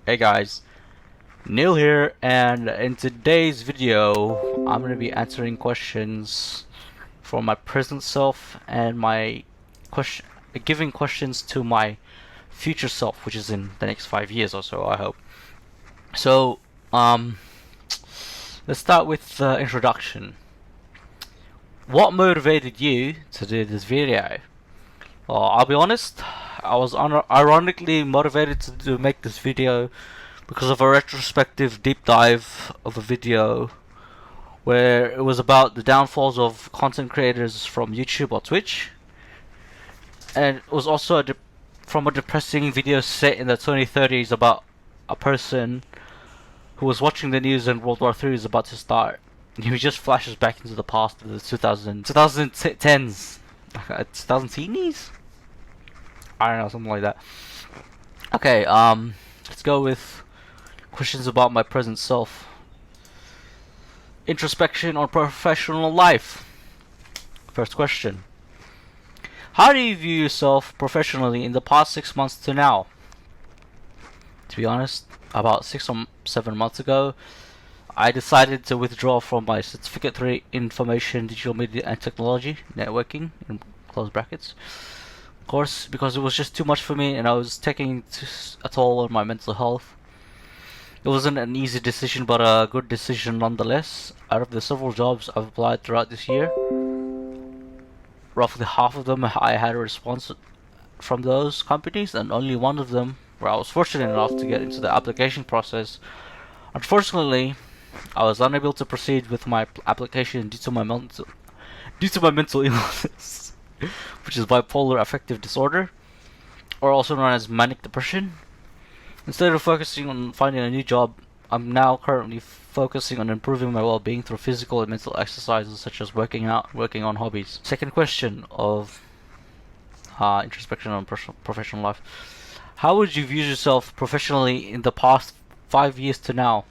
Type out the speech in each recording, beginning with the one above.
Hey guys, Neil here, and in today's video I'm going to be answering questions for my present self and my question, giving questions to my future self, which is in the next 5 years or so, I hope. So, let's start with the introduction. What motivated you to do this video? Well, I'll be honest, I was ironically motivated to make this video because of a retrospective deep dive of a video where it was about the downfalls of content creators from YouTube or Twitch, and it was also from a depressing video set in the 2030s about a person who was watching the news and World War III is about to start. And he just flashes back into the past of the 2010s, 2010s? I don't know, something like that. Okay, let's go with questions about my present self. Introspection on professional life. First question. How do you view yourself professionally in the past 6 months to now? To be honest, about 6 or 7 months ago, I decided to withdraw from my Certificate 3 Information, Digital Media and Technology, Networking, in close brackets, course, because it was just too much for me and I was taking a toll on my mental health. It wasn't an easy decision, but a good decision nonetheless. Out of the several jobs I've applied throughout this year, roughly half of them I had a response from those companies, and only one of them where I was fortunate enough to get into the application process. Unfortunately, I was unable to proceed with my application due to my mental illness, which is bipolar affective disorder, or also known as manic depression. Instead of focusing on finding a new job, I'm now currently focusing on improving my well-being through physical and mental exercises such as working out, working on hobbies. Second question of introspection on professional life. How would you view yourself professionally in the past 5 years to now?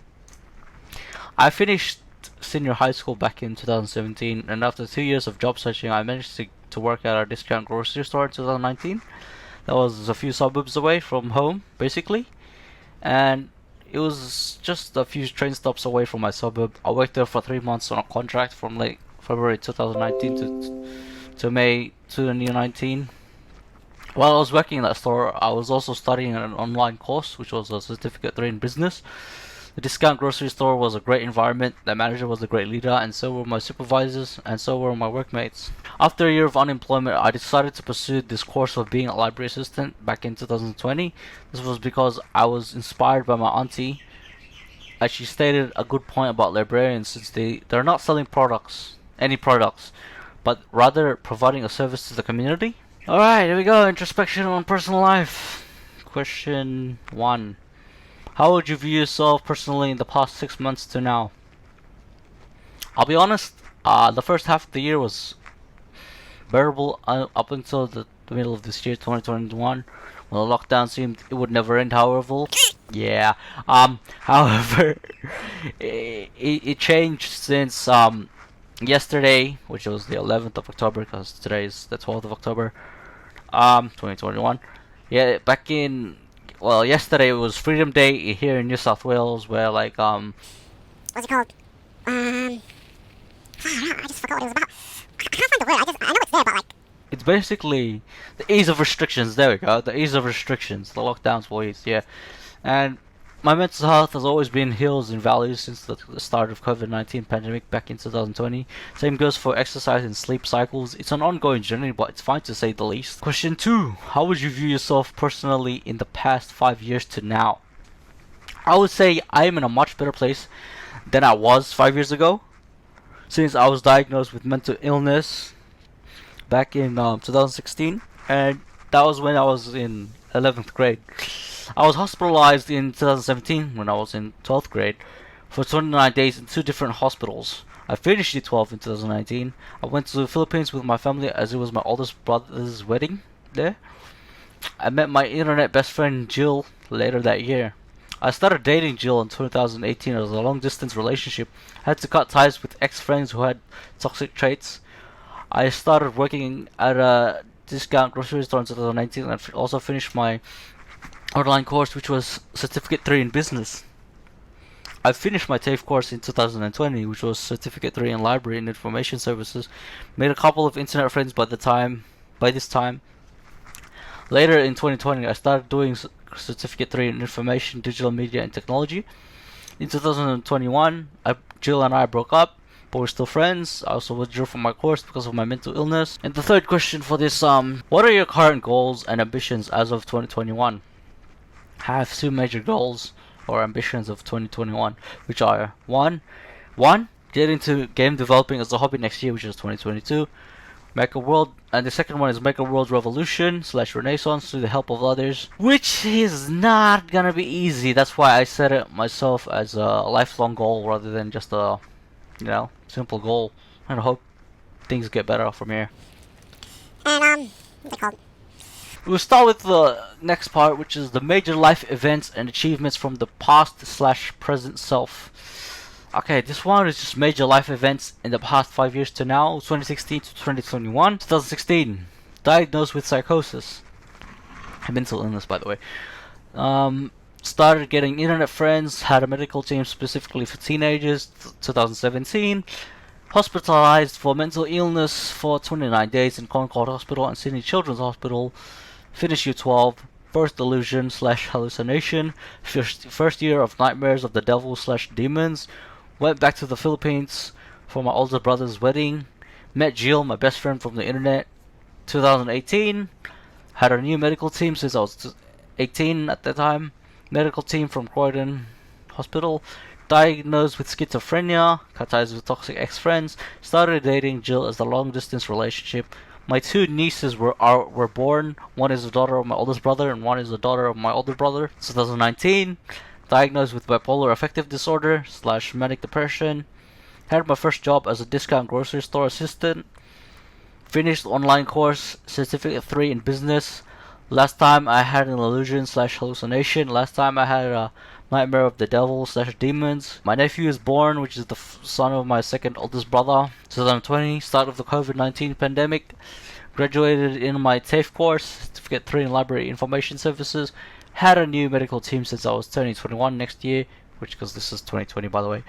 I finished senior high school back in 2017, and after 2 years of job searching, I managed to work at a discount grocery store in 2019. That was a few suburbs away from home, basically, and it was just a few train stops away from my suburb. I worked there for 3 months on a contract from late February 2019 to May 2019. While I was working in that store, I was also studying an online course, which was a Certificate 3 in Business. The discount grocery store was a great environment, the manager was a great leader, and so were my supervisors, and so were my workmates. After a year of unemployment, I decided to pursue this course of being a library assistant back in 2020. This was because I was inspired by my auntie, as she stated a good point about librarians, since they're not selling any products, but rather providing a service to the community. Alright, here we go, introspection on personal life. Question 1. How would you view yourself personally in the past 6 months to now? I'll be honest, the first half of the year was bearable up until the middle of this year, 2021, when the lockdown seemed it would never end. However, however, it changed since yesterday, which was the 11th of October, because today is the 12th of October, 2021. Yeah, yesterday was Freedom Day here in New South Wales, where what's it called? I just forgot what it was about. I can't find the word. I know it's there, but it's basically the ease of restrictions. There we go. The ease of restrictions, the lockdowns for ease. Yeah, and my mental health has always been hills and valleys since the start of COVID-19 pandemic back in 2020. Same goes for exercise and sleep cycles. It's an ongoing journey, but it's fine to say the least. Question 2. How would you view yourself personally in the past 5 years to now? I would say I am in a much better place than I was 5 years ago, since I was diagnosed with mental illness back in 2016, and that was when I was in 11th grade. I was hospitalized in 2017 when I was in 12th grade for 29 days in 2 different hospitals. I finished year 12 in 2019. I went to the Philippines with my family as it was my oldest brother's wedding there. I met my internet best friend Jill later that year. I started dating Jill in 2018 as a long distance relationship. I had to cut ties with ex-friends who had toxic traits. I started working at a discount grocery store in 2019 and also finished my online course, which was Certificate 3 in Business. I finished my TAFE course in 2020, which was Certificate 3 in Library and Information Services. Made a couple of internet friends by this time. Later in 2020, I started doing Certificate 3 in Information, Digital Media and Technology. In 2021, Jill and I broke up, but we're still friends. I also withdrew from my course because of my mental illness. And the third question for this, what are your current goals and ambitions as of 2021? I have two major goals or ambitions of 2021, which are one, get into game developing as a hobby next year, which is 2022. And the second one is make a world revolution / renaissance through the help of others, which is not gonna be easy. That's why I set it myself as a lifelong goal rather than just a, simple goal. And I hope things get better from here. And what's it called? We'll start with the next part, which is the major life events and achievements from the past / present self. Okay, this one is just major life events in the past 5 years to now, 2016 to 2021. 2016, diagnosed with psychosis. Mental illness, by the way. Started getting internet friends, had a medical team specifically for teenagers, 2017. Hospitalized for mental illness for 29 days in Concord Hospital and Sydney Children's Hospital. Finished year 12. First delusion / hallucination. First year of nightmares of the devil / demons. Went back to the Philippines for my older brother's wedding. Met Jill, my best friend from the internet. 2018. Had a new medical team since I was 18 at the time. Medical team from Croydon Hospital. Diagnosed with schizophrenia. Cut ties with toxic ex-friends. Started dating Jill as a long-distance relationship. My two nieces were born. One is the daughter of my oldest brother, and one is the daughter of my older brother. 2019. Diagnosed with bipolar affective disorder / manic depression. Had my first job as a discount grocery store assistant. Finished online course, Certificate 3 in Business. Last time I had an illusion / hallucination. Last time I had a nightmare of the devil / demons. My nephew is born, which is the son of my second oldest brother. 2020, start of the COVID-19 pandemic. Graduated in my TAFE course, Certificate 3 in Library Information Services. Had a new medical team since I was turning 21 next year, because this is 2020 by the way.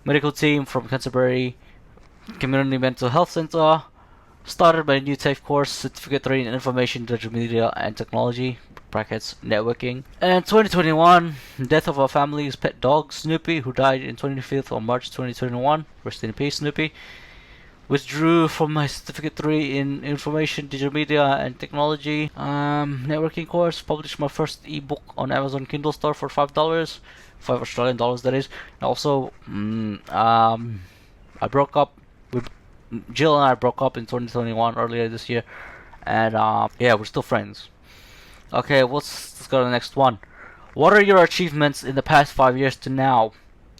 Medical team from Canterbury Community Mental Health Center. Started my new TAFE course, Certificate 3 in Information, Digital Media and Technology, brackets, networking. And 2021, death of our family's pet dog, Snoopy, who died in 25th of March 2021. Rest in peace, Snoopy. Withdrew from my Certificate 3 in Information, Digital Media and Technology networking course. Published my first ebook on Amazon Kindle Store for $5, $5 that is. And also, I broke up with Jill and I broke up in 2021 earlier this year, and yeah, we're still friends. Okay, let's go to the next one. What are your achievements in the past 5 years to now?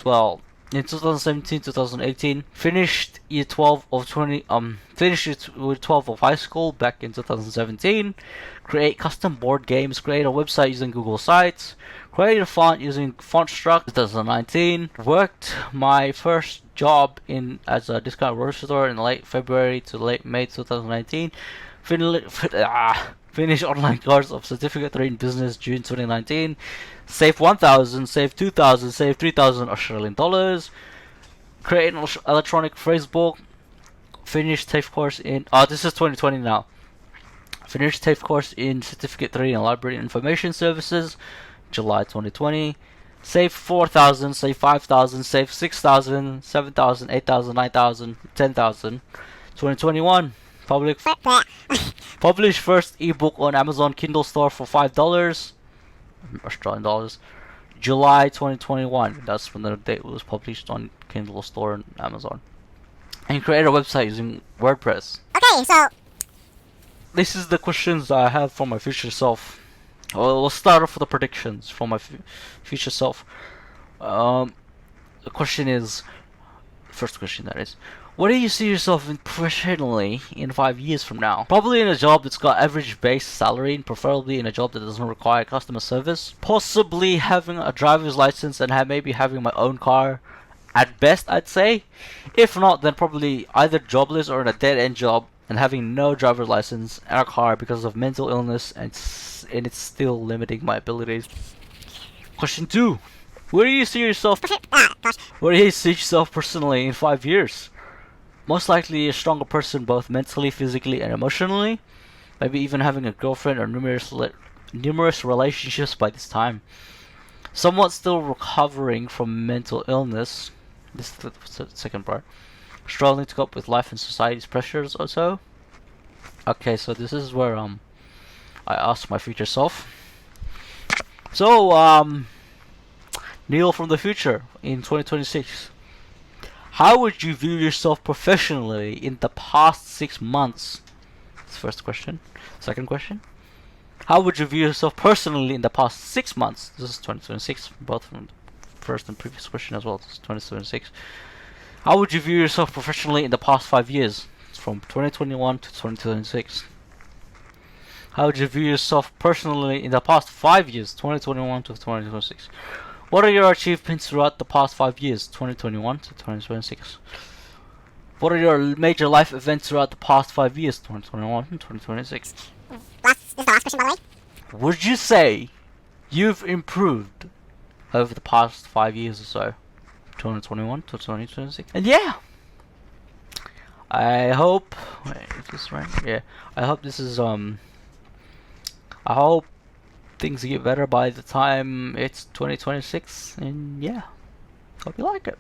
Well, in 2017, 2018, finished year 12 of 20. Finished year 12 of high school back in 2017. Create custom board games. Create a website using Google Sites. Create a font using FontStruct. 2019. Worked my first job as a discount grocery store in late February to late May 2019. Finish online course of Certificate 3 in Business June 2019. Save 1,000, save 2,000, save 3,000 Australian dollars. Create an electronic phrase book. Finish TAFE course in. This is 2020 now. Finished TAFE course in Certificate 3 in Library Information Services, July 2020. Save 4,000, save 5,000, save 6,000, 7,000, 8,000, 9,000, 10,000. 2021. Published first ebook on Amazon Kindle Store for $5 Australian dollars. July 2021. That's when the date was published on Kindle Store and Amazon. And create a website using WordPress. Okay, so this is the questions I have for my future self. Well, we'll start off with the predictions for my future self. The question is, first question that is, where do you see yourself professionally in 5 years from now? Probably in a job that's got average base salary, and preferably in a job that doesn't require customer service. Possibly having a driver's license and maybe having my own car. At best, I'd say. If not, then probably either jobless or in a dead-end job and having no driver's license and a car because of mental illness, and it's still limiting my abilities. Question 2. Where do you see yourself? Where do you see yourself personally in 5 years? Most likely a stronger person, both mentally, physically, and emotionally. Maybe even having a girlfriend or numerous relationships by this time. Somewhat still recovering from mental illness. This is the second part. Struggling to cope with life and society's pressures also. Okay, so this is where I ask my future self. So Neil from the future in 2026. How would you view yourself professionally in the past 6 months? That's the first question. Second question. How would you view yourself personally in the past 6 months? This is 2026, both from the first and previous question as well. This is 2026. How would you view yourself professionally in the past 5 years? It's from 2021 to 2026. How would you view yourself personally in the past 5 years? 2021 to 2026. What are your achievements throughout the past 5 years? 2021 to 2026. What are your major life events throughout the past 5 years? 2021 and 2026. This is the last question, by the way. Would you say you've improved over the past 5 years or so? 2021 to 2026. And yeah, I hope. Wait, is this right? Yeah, I hope this is I hope things get better by the time it's 2026. And yeah, hope you like it.